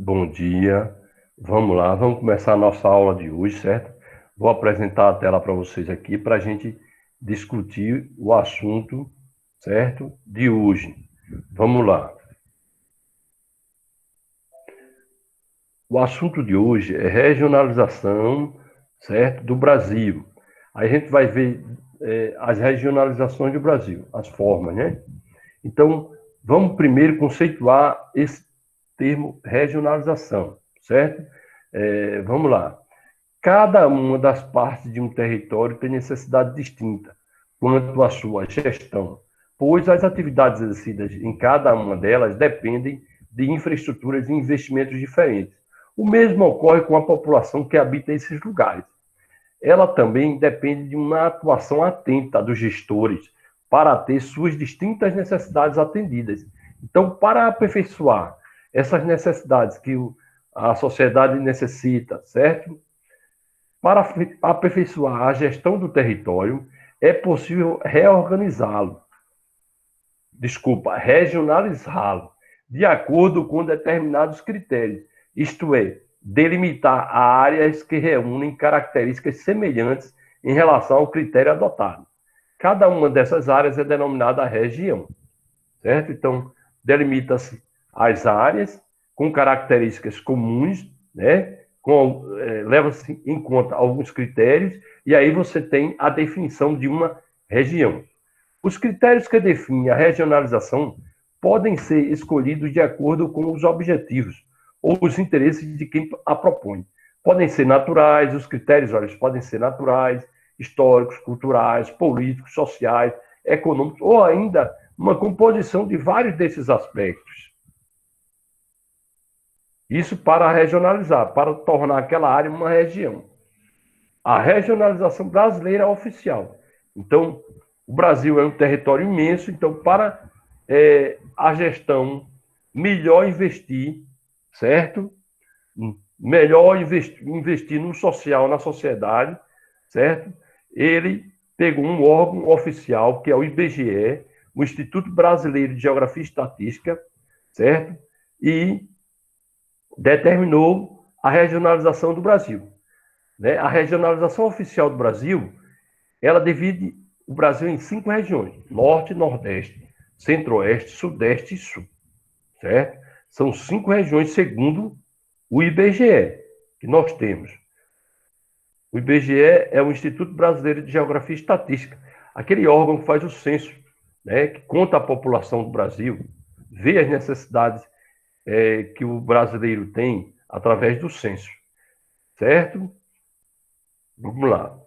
Bom dia. Vamos lá, vamos começar a nossa aula de hoje, certo? Vou apresentar a tela para vocês aqui para a gente discutir o assunto, certo? De hoje. Vamos lá. O assunto de hoje é regionalização, certo? Do Brasil. Aí a gente vai ver as regionalizações do Brasil, as formas, né? Então, vamos primeiro conceituar esse termo regionalização, certo? Vamos lá. Cada uma das partes de um território tem necessidade distinta quanto à sua gestão, pois as atividades exercidas em cada uma delas dependem de infraestruturas e investimentos diferentes. O mesmo ocorre com a população que habita esses lugares. Ela também depende de uma atuação atenta dos gestores para ter suas distintas necessidades atendidas. Então, para aperfeiçoar essas necessidades que a sociedade necessita, certo? Para aperfeiçoar a gestão do território, é possível regionalizá-lo, de acordo com determinados critérios, isto é, delimitar áreas que reúnem características semelhantes em relação ao critério adotado. Cada uma dessas áreas é denominada região, certo? Então, delimita-se as áreas com características comuns, né? Leva-se em conta alguns critérios, e aí você tem a definição de uma região. Os critérios que definem a regionalização podem ser escolhidos de acordo com os objetivos ou os interesses de quem a propõe. Podem ser naturais, os critérios, olha, podem ser naturais, históricos, culturais, políticos, sociais, econômicos, ou ainda uma composição de vários desses aspectos. Isso para regionalizar, para tornar aquela área uma região. A regionalização brasileira é oficial. Então, o Brasil é um território imenso, então, para a gestão, melhor investir, certo? Melhor investir no social, na sociedade, certo? Ele pegou um órgão oficial, que é o IBGE, o Instituto Brasileiro de Geografia e Estatística, certo? E determinou a regionalização do Brasil. Né? A regionalização oficial do Brasil, ela divide o Brasil em 5 regiões: Norte, Nordeste, Centro-Oeste, Sudeste e Sul. Certo? São 5 regiões segundo o IBGE, que nós temos. O IBGE é o Instituto Brasileiro de Geografia e Estatística, aquele órgão que faz o censo, né, que conta a população do Brasil, vê as necessidades que o brasileiro tem através do censo. Certo? Vamos lá.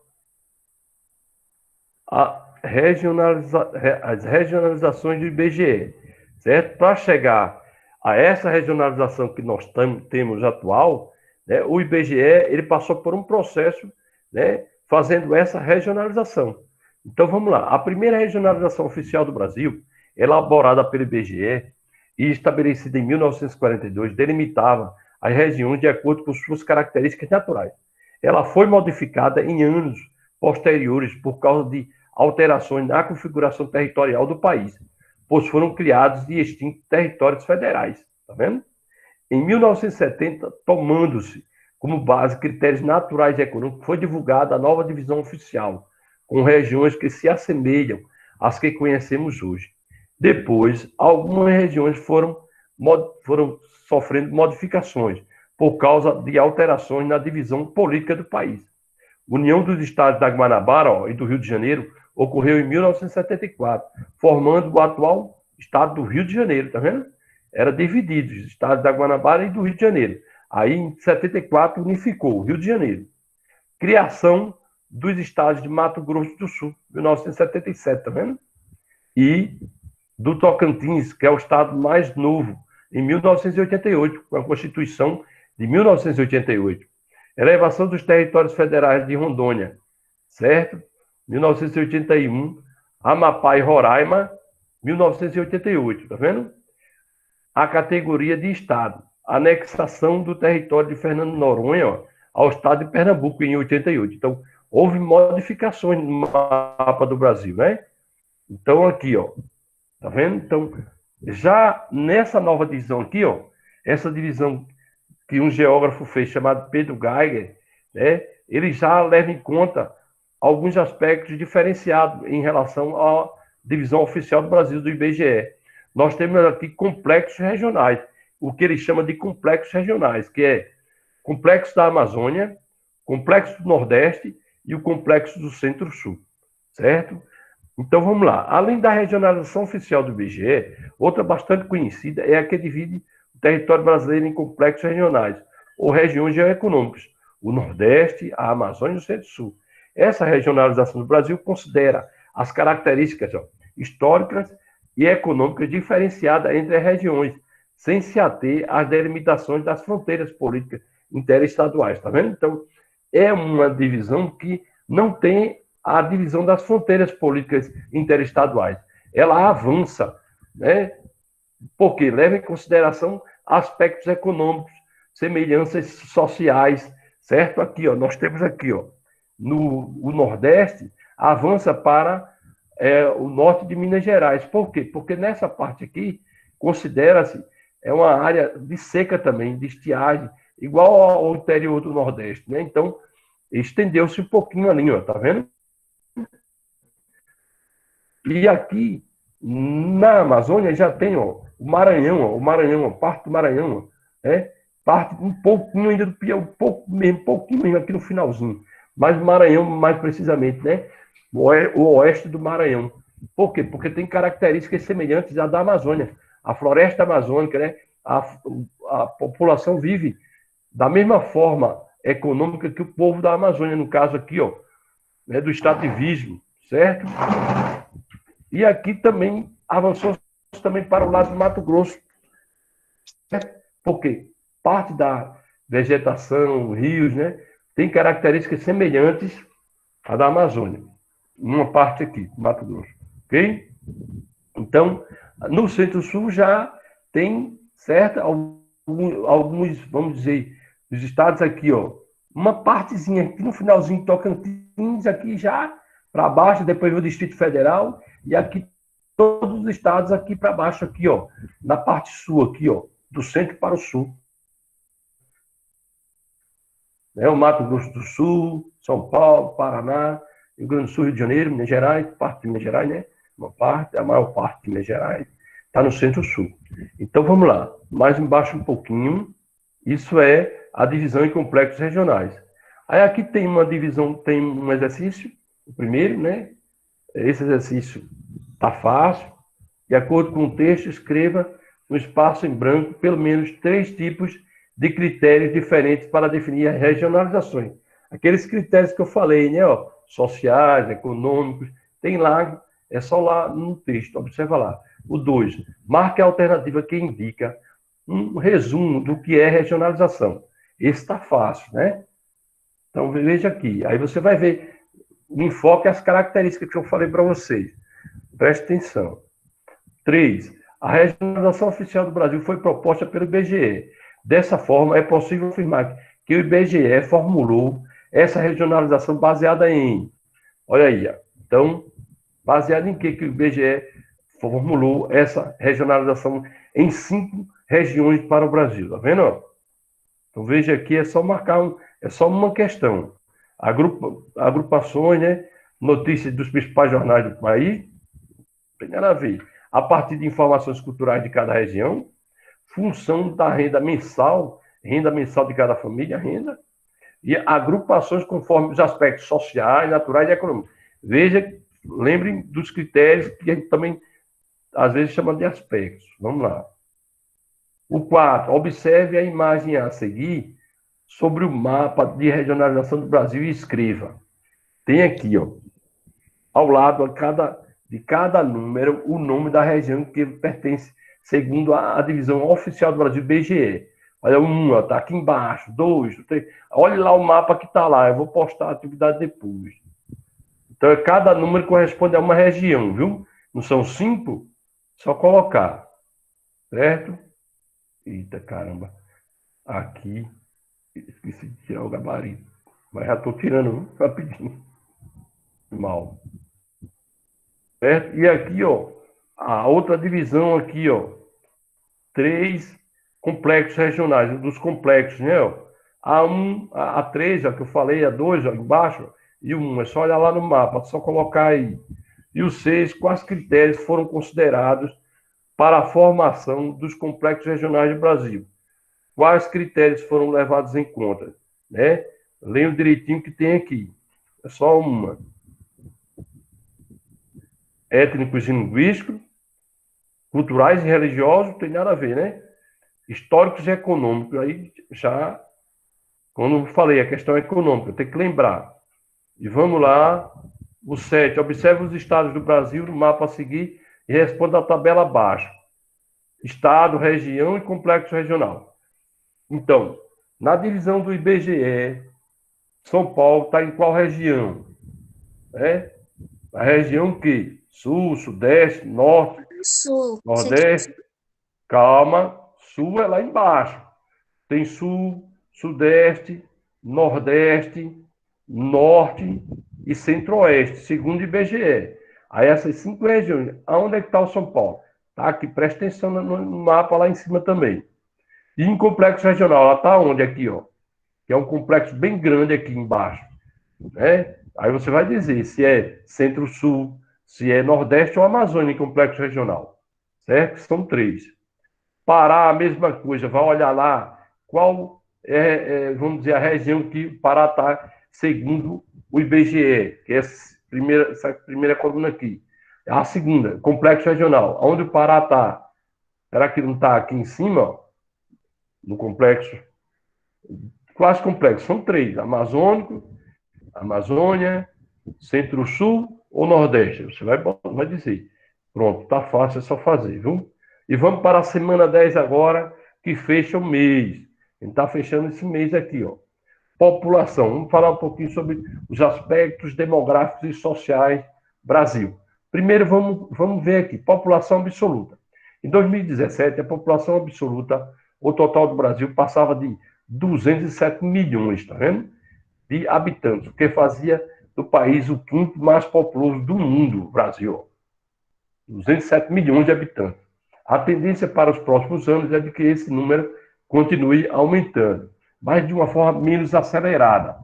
As regionalizações do IBGE, certo? Para chegar a essa regionalização que nós temos atual, né, o IBGE ele passou por um processo, né, fazendo essa regionalização. Então vamos lá. A primeira regionalização oficial do Brasil, elaborada pelo IBGE e estabelecida em 1942, delimitava as regiões de acordo com suas características naturais. Ela foi modificada em anos posteriores por causa de alterações na configuração territorial do país, pois foram criados e extintos territórios federais. Tá vendo? Em 1970, tomando-se como base critérios naturais e econômicos, foi divulgada a nova divisão oficial, com regiões que se assemelham às que conhecemos hoje. Depois, algumas regiões foram sofrendo modificações por causa de alterações na divisão política do país. União dos estados da Guanabara e do Rio de Janeiro ocorreu em 1974, formando o atual estado do Rio de Janeiro, tá vendo? Era dividido, os estados da Guanabara e do Rio de Janeiro. Aí, em 74, unificou o Rio de Janeiro. Criação dos estados de Mato Grosso do Sul, 1977, tá vendo? E do Tocantins, que é o estado mais novo, em 1988, com a Constituição de 1988. Elevação dos territórios federais de Rondônia, certo? 1981. Amapá e Roraima, 1988, tá vendo? A categoria de estado. Anexação do território de Fernando de Noronha, ó, ao estado de Pernambuco, em 88. Então, houve modificações no mapa do Brasil, né? Então, aqui, ó, tá vendo? Então, já nessa nova divisão aqui, ó, essa divisão que um geógrafo fez, chamado Pedro Geiger, né, ele já leva em conta alguns aspectos diferenciados em relação à divisão oficial do Brasil do IBGE. Nós temos aqui complexos regionais, o que ele chama de complexos regionais, que é complexo da Amazônia, complexo do Nordeste e o complexo do Centro-Sul, certo? Então vamos lá. Além da regionalização oficial do IBGE, outra bastante conhecida é a que divide o território brasileiro em complexos regionais, ou regiões geoeconômicas, o Nordeste, a Amazônia e o Centro-Sul. Essa regionalização do Brasil considera as características históricas e econômicas diferenciadas entre as regiões, sem se ater às delimitações das fronteiras políticas interestaduais, tá vendo? Então, é uma divisão que não tem a divisão das fronteiras políticas interestaduais. Ela avança, né? Porque leva em consideração aspectos econômicos, semelhanças sociais, certo? Aqui, ó, nós temos aqui, ó, no o Nordeste, avança para o norte de Minas Gerais. Por quê? Porque nessa parte aqui, considera-se, é uma área de seca também, de estiagem, igual ao interior do Nordeste, né? Então, estendeu-se um pouquinho ali, ó, tá vendo? E aqui, na Amazônia, já tem ó, o Maranhão, ó, parte do Maranhão, ó, né? Parte um pouquinho ainda do Piauí, um pouquinho mesmo aqui no finalzinho. Mas o Maranhão, mais precisamente, né? O oeste do Maranhão. Por quê? Porque tem características semelhantes à da Amazônia. A floresta amazônica, né? A população vive da mesma forma econômica que o povo da Amazônia, no caso aqui, ó, né, do extrativismo, certo? E aqui também avançou também para o lado do Mato Grosso, certo? Porque parte da vegetação, rios, né, tem características semelhantes à da Amazônia. Uma parte aqui, Mato Grosso, ok? Então, no Centro-Sul já tem, certo? Alguns, vamos dizer, os estados aqui, ó, uma partezinha aqui no finalzinho de Tocantins, aqui já para baixo, depois o Distrito Federal, e aqui todos os estados aqui para baixo, aqui, ó, na parte sul, aqui, ó, do centro para o sul. Né? O Mato Grosso do Sul, São Paulo, Paraná, Rio Grande do Sul, Rio de Janeiro, Minas Gerais, parte de Minas Gerais, né? Uma parte, a maior parte de Minas Gerais, está no Centro-Sul. Então vamos lá, mais embaixo um pouquinho, isso é a divisão em complexos regionais. Aí aqui tem uma divisão, tem um exercício, o primeiro, né? Esse exercício está fácil. De acordo com o texto, escreva no espaço em branco pelo menos 3 tipos de critérios diferentes para definir as regionalizações. Aqueles critérios que eu falei, né? Ó, sociais, econômicos, tem lá, é só lá no texto, observa lá. O 2, marque a alternativa que indica um resumo do que é regionalização. Esse está fácil, né? Então, veja aqui. Aí você vai ver o enfoque e as características que eu falei para vocês. Preste atenção. 3. A regionalização oficial do Brasil foi proposta pelo IBGE. Dessa forma, é possível afirmar que o IBGE formulou essa regionalização baseada em... Olha aí. Então, baseada em que o IBGE formulou essa regionalização em 5 regiões para o Brasil. Tá vendo? Então, veja aqui, é só marcar é só uma questão. Agrupações, né? Notícias dos principais jornais do país. Primeira vez. A partir de informações culturais de cada região. Função da renda mensal de cada família, renda. E agrupações conforme os aspectos sociais, naturais e econômicos. Veja, lembrem dos critérios que a gente também, às vezes, chama de aspectos. Vamos lá. O 4. Observe a imagem a seguir sobre o mapa de regionalização do Brasil e escreva. Tem aqui, ó, ao lado de cada número, o nome da região que pertence, segundo a divisão oficial do Brasil, BGE. Olha, 1, está aqui embaixo, 2, 3. Olha lá o mapa que está lá, eu vou postar a atividade depois. Então, cada número corresponde a uma região, viu? Não são 5? Só colocar. Certo? Eita, caramba. Aqui, esqueci de tirar o gabarito. Mas já estou tirando rapidinho. Mal. Certo? E aqui, ó, a outra divisão aqui, ó. 3, complexos regionais, dos complexos, né? A1, A3, ó, que eu falei, A2, ó, embaixo, e o 1, é só olhar lá no mapa, só colocar aí. E o 6, quais critérios foram considerados para a formação dos complexos regionais do Brasil? Quais critérios foram levados em conta? Né? Leiam direitinho que tem aqui. É só uma. Étnicos e linguísticos, culturais e religiosos, não tem nada a ver, né? Históricos e econômicos, aí já, quando eu falei, a questão econômica, tem que lembrar. E vamos lá, o 7, observe os estados do Brasil no mapa a seguir e responda a tabela abaixo. Estado, região e complexo regional. Então, na divisão do IBGE, São Paulo está em qual região? É? A região que? Sul, Sudeste, Norte, Sul, Nordeste. Calma, Sul é lá embaixo. Tem Sul, Sudeste, Nordeste, Norte e Centro-Oeste, segundo o IBGE. Aí essas 5 regiões. Aonde é que está o São Paulo? Tá aqui, presta atenção no mapa lá em cima também. E em complexo regional, ela está onde aqui, ó? Que é um complexo bem grande aqui embaixo, né? Aí você vai dizer se é Centro-Sul, se é Nordeste ou Amazônia em complexo regional, certo? São 3. Pará, a mesma coisa, vai olhar lá qual vamos dizer, a região que o Pará está, segundo o IBGE, que é essa primeira coluna aqui. A segunda, complexo regional, onde o Pará está. Será que não está aqui em cima, ó, no complexo? Quais complexos? São 3, Amazônico, Amazônia, Centro-Sul ou Nordeste? Você vai dizer. Pronto, está fácil, é só fazer, viu? E vamos para a semana 10 agora, que fecha o mês. A gente está fechando esse mês aqui, ó. População. Vamos falar um pouquinho sobre os aspectos demográficos e sociais Brasil. Primeiro, vamos ver aqui, população absoluta. Em 2017, a população absoluta, o total do Brasil, passava de 207 milhões, tá vendo? De habitantes, o que fazia do país o quinto mais populoso do mundo, o Brasil. 207 milhões de habitantes. A tendência para os próximos anos é de que esse número continue aumentando, mas de uma forma menos acelerada.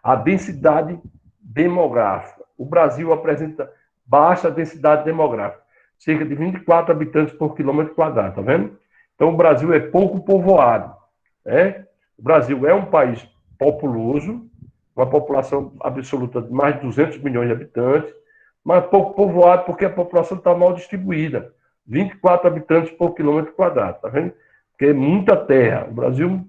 A densidade demográfica. O Brasil apresenta baixa densidade demográfica, cerca de 24 habitantes por quilômetro quadrado, tá vendo? Então, o Brasil é pouco povoado, né? O Brasil é um país populoso, uma população absoluta de mais de 200 milhões de habitantes, mas pouco povoado porque a população está mal distribuída. 24 habitantes por quilômetro quadrado, tá vendo? Porque é muita terra. O Brasil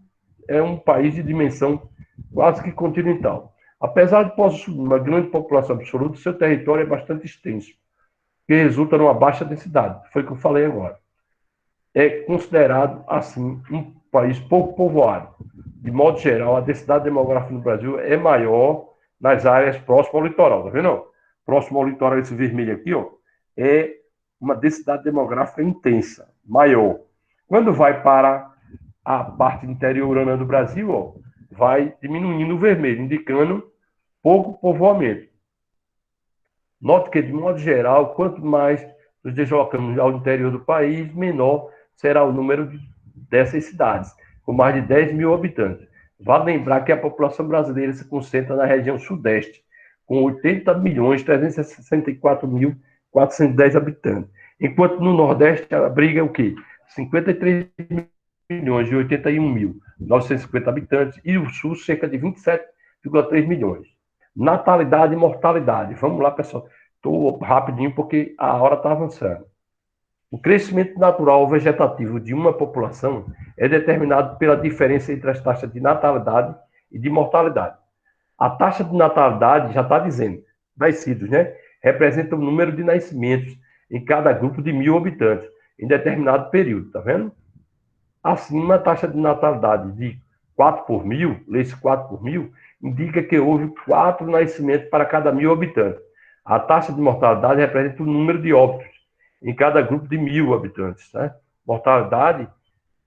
é um país de dimensão quase que continental. Apesar de possuir uma grande população absoluta, seu território é bastante extenso, que resulta numa baixa densidade. Foi o que eu falei agora. É considerado, assim, um país pouco povoado. De modo geral, a densidade demográfica no Brasil é maior nas áreas próximas ao litoral, tá vendo? Próximo ao litoral, esse vermelho aqui, ó, é uma densidade demográfica intensa, maior. Quando vai para a parte interiorana do Brasil, ó, vai diminuindo o vermelho, indicando pouco povoamento. Note que, de modo geral, quanto mais nos deslocamos ao interior do país, menor será o número dessas cidades, com mais de 10 mil habitantes. Vale lembrar que a população brasileira se concentra na região sudeste, com 80 milhões 364 mil 410 habitantes, enquanto no nordeste abriga o quê? 53 milhões e 81 mil 950 habitantes e o sul cerca de 27,3 milhões. Natalidade e mortalidade. Vamos lá, pessoal. Estou rapidinho porque a hora está avançando. O crescimento natural vegetativo de uma população é determinado pela diferença entre as taxas de natalidade e de mortalidade. A taxa de natalidade já está dizendo, nascidos, né? Representa o número de nascimentos em cada grupo de 1.000 habitantes em determinado período, tá vendo? Assim, uma taxa de natalidade de 4 por 1.000, lê-se 4 por 1.000, indica que houve 4 nascimentos para cada 1.000 habitantes. A taxa de mortalidade representa o número de óbitos em cada grupo de 1.000 habitantes. Né? Mortalidade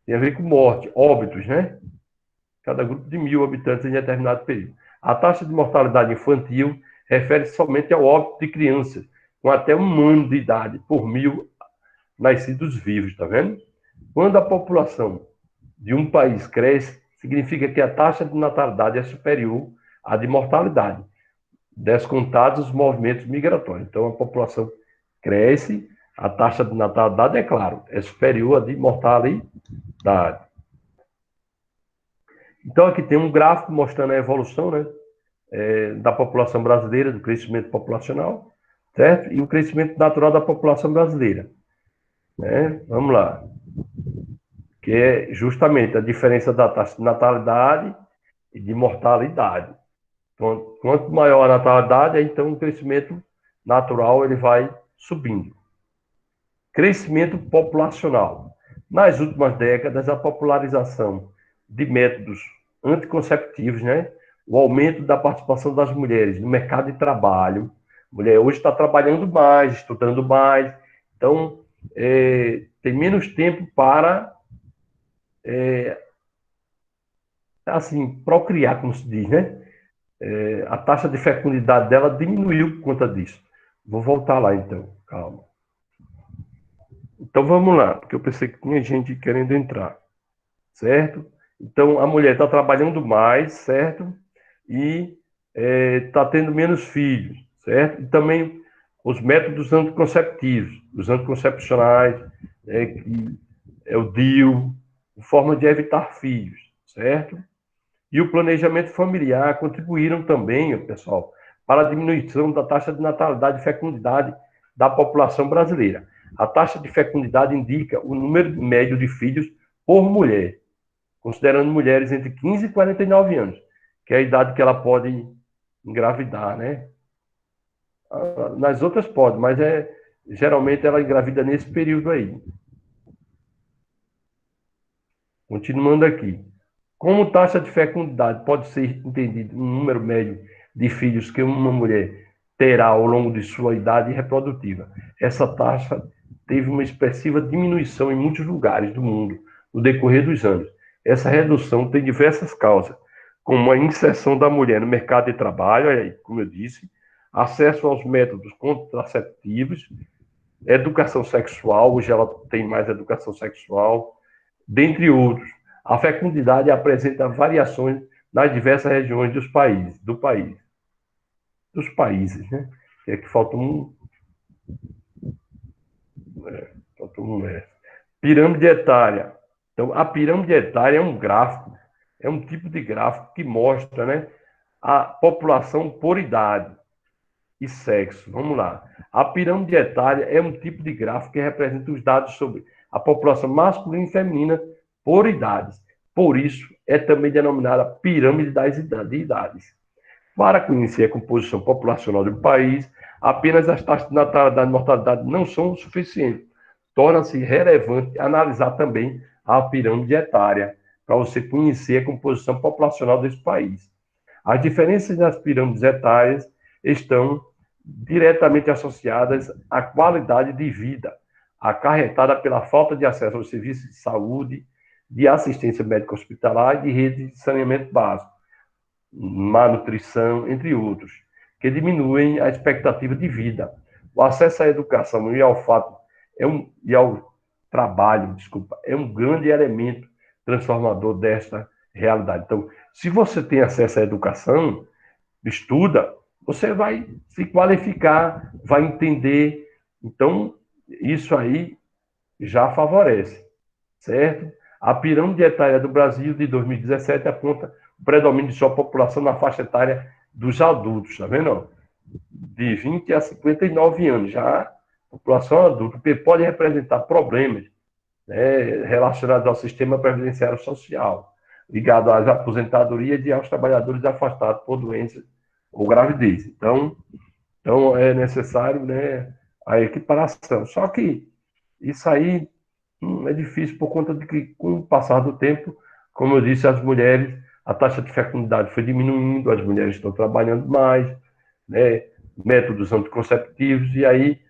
tem a ver com morte, óbitos, né? Cada grupo de 1.000 habitantes em determinado período. A taxa de mortalidade infantil refere-se somente ao óbito de crianças com até 1 ano de idade por 1.000 nascidos vivos, tá vendo? Quando a população de um país cresce, significa que a taxa de natalidade é superior à de mortalidade, descontados os movimentos migratórios. Então, a população cresce, a taxa de natalidade, é claro, é superior à de mortalidade. Então, aqui tem um gráfico mostrando a evolução, né, da população brasileira, do crescimento populacional, certo? E o crescimento natural da população brasileira. Né? Vamos lá. Que é justamente a diferença da taxa de natalidade e de mortalidade. Então, quanto maior a natalidade, então o crescimento natural ele vai subindo. Crescimento populacional. Nas últimas décadas, a popularização de métodos anticonceptivos, né? O aumento da participação das mulheres no mercado de trabalho. A mulher hoje está trabalhando mais, estudando mais, então tem menos tempo para assim procriar, como se diz, né? A taxa de fecundidade dela diminuiu por conta disso. Vou voltar lá então, calma. Então vamos lá, porque eu pensei que tinha gente querendo entrar, certo? Então a mulher está trabalhando mais, certo? E está tendo menos filhos, certo? E também os métodos anticonceptivos, os anticoncepcionais, que é o DIU, forma de evitar filhos, certo? E o planejamento familiar contribuíram também, pessoal, para a diminuição da taxa de natalidade e fecundidade da população brasileira. A taxa de fecundidade indica o número médio de filhos por mulher, considerando mulheres entre 15 e 49 anos, que é a idade que ela pode engravidar, né? Nas outras pode, mas geralmente ela engravida nesse período aí. Continuando aqui. Como taxa de fecundidade pode ser entendido um número médio de filhos que uma mulher terá ao longo de sua idade reprodutiva? Essa taxa teve uma expressiva diminuição em muitos lugares do mundo no decorrer dos anos. Essa redução tem diversas causas, como a inserção da mulher no mercado de trabalho, como eu disse, acesso aos métodos contraceptivos, educação sexual, hoje ela tem mais educação sexual, dentre outros. A fecundidade apresenta variações nas diversas regiões dos países, né? Que é que falta um. Falta um pirâmide etária. Então, a pirâmide etária é um gráfico, é um tipo de gráfico que mostra, né, a população por idade e sexo. Vamos lá. A pirâmide etária é um tipo de gráfico que representa os dados sobre a população masculina e feminina por idades. Por isso, é também denominada pirâmide das idades. Para conhecer a composição populacional do país, apenas as taxas de natalidade e mortalidade não são suficientes. Torna-se relevante analisar também a pirâmide etária, para você conhecer a composição populacional desse país. As diferenças nas pirâmides etárias estão diretamente associadas à qualidade de vida, acarretada pela falta de acesso aos serviços de saúde, de assistência médica hospitalar e de rede de saneamento básico, má nutrição, entre outros, que diminuem a expectativa de vida. O acesso à educação e ao trabalho, é um grande elemento transformador desta realidade. Então, se você tem acesso à educação, estuda, você vai se qualificar, vai entender. Então, isso aí já favorece, certo? A pirâmide etária do Brasil de 2017 aponta o predomínio de sua população na faixa etária dos adultos, tá vendo? De 20 a 59 anos, já a população adulta, que pode representar problemas, né, relacionados ao sistema previdenciário social, ligado às aposentadorias e aos trabalhadores afastados por doenças ou gravidez. Então é necessário, né, a equiparação. Só que isso aí é difícil por conta de que, com o passar do tempo, como eu disse, as mulheres, a taxa de fecundidade foi diminuindo, as mulheres estão trabalhando mais, né, métodos anticonceptivos, e aí,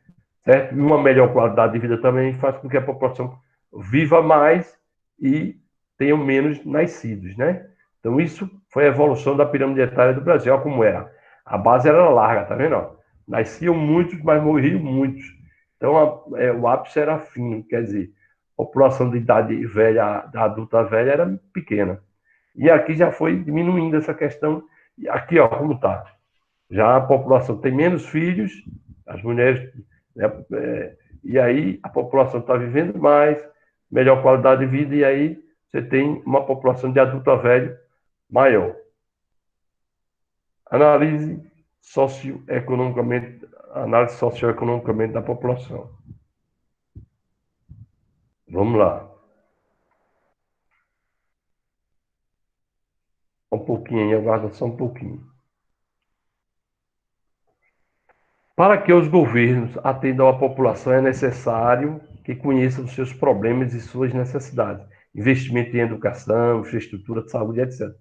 certo? E uma melhor qualidade de vida também faz com que a população viva mais e tenham menos nascidos, né? Então, isso foi a evolução da pirâmide etária do Brasil. Olha como era. A base era larga, tá vendo? Nasciam muitos, mas morriam muitos. Então, o ápice era fino, quer dizer, população de idade velha, da adulta velha, era pequena. E aqui já foi diminuindo essa questão. E aqui, ó, como está. Já a população tem menos filhos, as mulheres, né, e aí a população está vivendo mais, melhor qualidade de vida, e aí você tem uma população de adulto velho maior. Análise socioeconomicamente da população. Vamos lá. Um pouquinho aí, aguarda só um pouquinho. Para que os governos atendam à população, é necessário que conheçam os seus problemas e suas necessidades. Investimento em educação, infraestrutura de saúde, etc.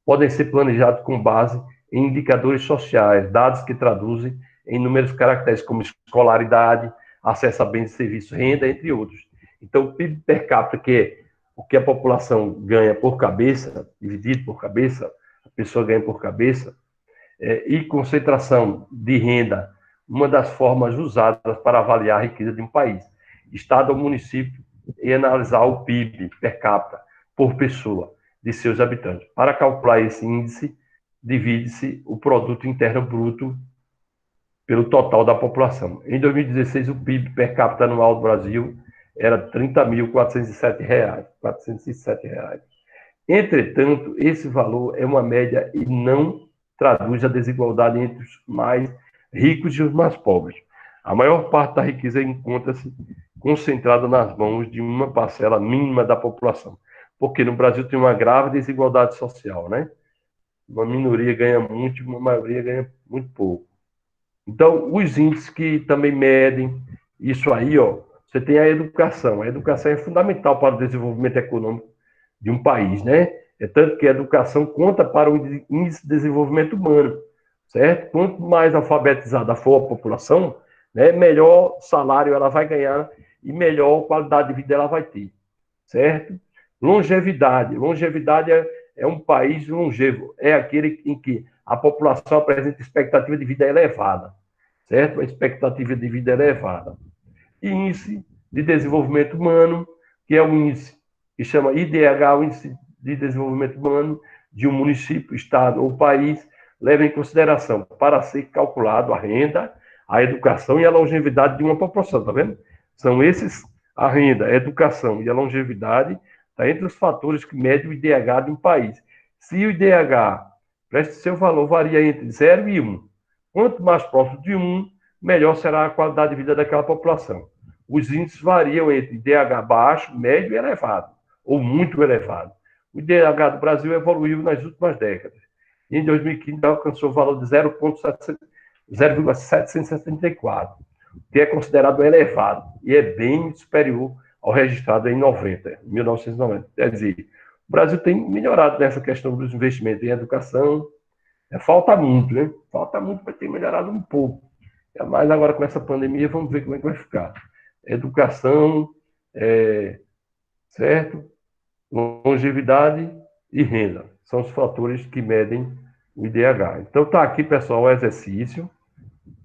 Podem ser planejados com base em indicadores sociais, dados que traduzem em números caracteres como escolaridade, acesso a bens e serviços, renda, entre outros. Então, o PIB per capita, que é o que a população ganha por cabeça, dividido por cabeça, a pessoa ganha por cabeça, e concentração de renda, uma das formas usadas para avaliar a riqueza de um país. Estado ou município e analisar o PIB per capita por pessoa de seus habitantes. Para calcular esse índice, divide-se o produto interno bruto pelo total da população. Em 2016, o PIB per capita anual do Brasil era R$ 30.407. Entretanto, esse valor é uma média e não traduz a desigualdade entre os mais ricos e os mais pobres. A maior parte da riqueza encontra-se concentrada nas mãos de uma parcela mínima da população, porque no Brasil tem uma grave desigualdade social, né? Uma minoria ganha muito e uma maioria ganha muito pouco. Então, os índices que também medem isso aí, ó, você tem a educação. A educação é fundamental para o desenvolvimento econômico de um país, né? É tanto que a educação conta para o índice de desenvolvimento humano, certo? Quanto mais alfabetizada for a população, né, melhor salário ela vai ganhar e melhor qualidade de vida ela vai ter, certo? Longevidade. Longevidade é um país longevo, é aquele em que a população apresenta expectativa de vida elevada, certo? A expectativa de vida elevada. E índice de desenvolvimento humano, que é o índice que chama IDH, o índice de desenvolvimento humano de um município, estado ou país, leva em consideração para ser calculado a renda, a educação e a longevidade de uma população, tá vendo? São esses, a renda, a educação e a longevidade, está entre os fatores que medem o IDH de um país. Se o IDH, preste seu valor, varia entre 0 e 1, quanto mais próximo de 1, melhor será a qualidade de vida daquela população. Os índices variam entre IDH baixo, médio e elevado, ou muito elevado. O IDH do Brasil evoluiu nas últimas décadas. Em 2015, alcançou o valor de 0,774, que é considerado elevado e é bem superior ao registrado em 1990. Quer dizer, o Brasil tem melhorado nessa questão dos investimentos em educação. Falta muito, né? Falta muito para ter melhorado um pouco. Mas agora com essa pandemia, vamos ver como é que vai ficar. Educação, certo? Longevidade e renda. São os fatores que medem o IDH. Então tá aqui, pessoal, o exercício,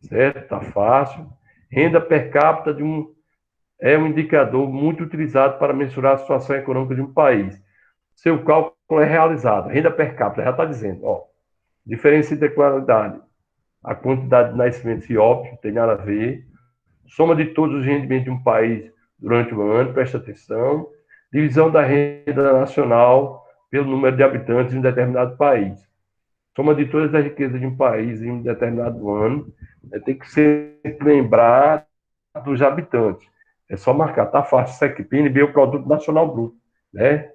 certo? Tá fácil. Renda per capita é um indicador muito utilizado para mensurar a situação econômica de um país. Seu cálculo é realizado. Renda per capita, já está dizendo, ó, diferença de qualidade, a quantidade de nascimentos e óbitos, tem nada a ver. Soma de todos os rendimentos de um país durante o ano, presta atenção. Divisão da renda nacional pelo número de habitantes em um determinado país. Soma de todas as riquezas de um país em um determinado ano. Tem que sempre lembrar dos habitantes. É só marcar, tá fácil isso aqui. PNB é o Produto Nacional Bruto, né?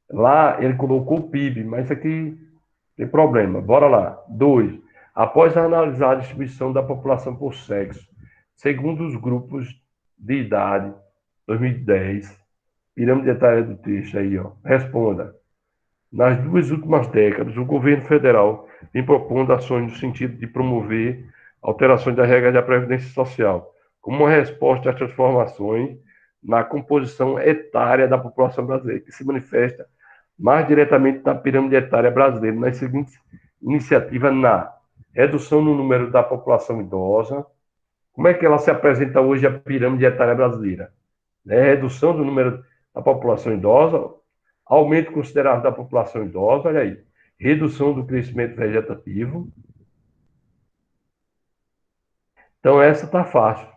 Lá ele colocou o PIB, mas isso aqui tem problema. Bora lá. 2. Após analisar a distribuição da população por sexo, segundo os grupos de idade, 2010, pirâmide etária do texto aí, ó. Responda. Nas 2 últimas décadas, o governo federal vem propondo ações no sentido de promover alterações das regras da Previdência Social, como uma resposta às transformações na composição etária da população brasileira, que se manifesta mais diretamente na pirâmide etária brasileira, nas seguintes iniciativas: na redução no número da população idosa. Como é que ela se apresenta hoje, a pirâmide etária brasileira? Redução do número da população idosa, aumento considerável da população idosa, olha aí, redução do crescimento vegetativo. Então, essa está fácil.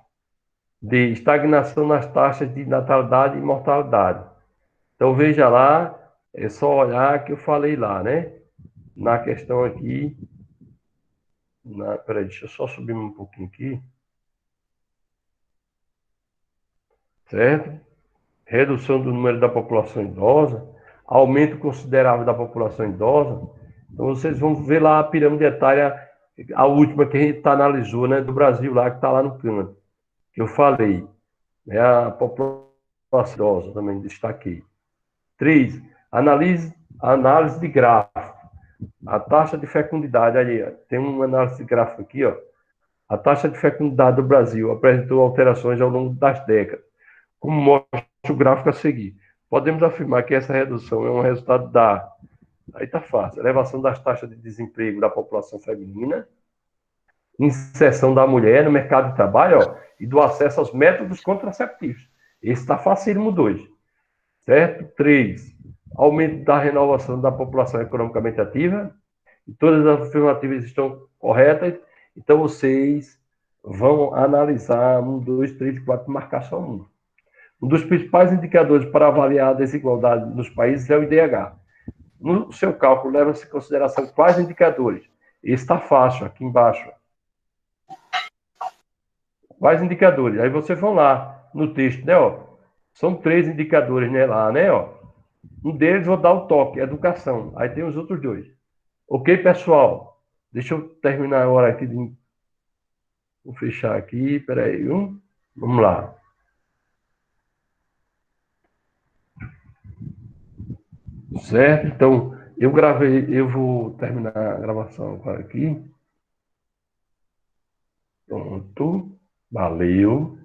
De estagnação nas taxas de natalidade e mortalidade. Então, veja lá, é só olhar que eu falei lá, né? Na questão aqui. Peraí, deixa eu só subir um pouquinho aqui. Certo? Redução do número da população idosa, aumento considerável da população idosa. Então, vocês vão ver lá a pirâmide etária, a última que a gente analisou, né? Do Brasil lá, que está lá no canto, que eu falei. Né, a população idosa também destaquei. 3. Análise de gráfico. A taxa de fecundidade, aí, tem uma análise de gráfico aqui, ó. A taxa de fecundidade do Brasil apresentou alterações ao longo das décadas, como mostra o gráfico a seguir. Podemos afirmar que essa redução é um resultado da, aí está fácil, elevação das taxas de desemprego da população feminina, inserção da mulher no mercado de trabalho, ó, e do acesso aos métodos contraceptivos. Esse está facílimo 2. Certo? 3. Aumento da renovação da população economicamente ativa. E todas as afirmativas estão corretas. Então, vocês vão analisar 1, 2, 3 e 4, marcar só um. Um dos principais indicadores para avaliar a desigualdade nos países é o IDH. No seu cálculo, leva-se em consideração quais indicadores? Esse está fácil, aqui embaixo. Quais indicadores? Aí vocês vão lá no texto, né? Ó. São 3 indicadores, né? Lá, né? Ó. Um deles vou dar o toque, educação. Aí tem os outros 2. Ok, pessoal? Deixa eu terminar agora aqui. Vou fechar aqui, peraí. Vamos lá. Certo? Então, eu vou terminar a gravação agora aqui. Pronto. Valeu.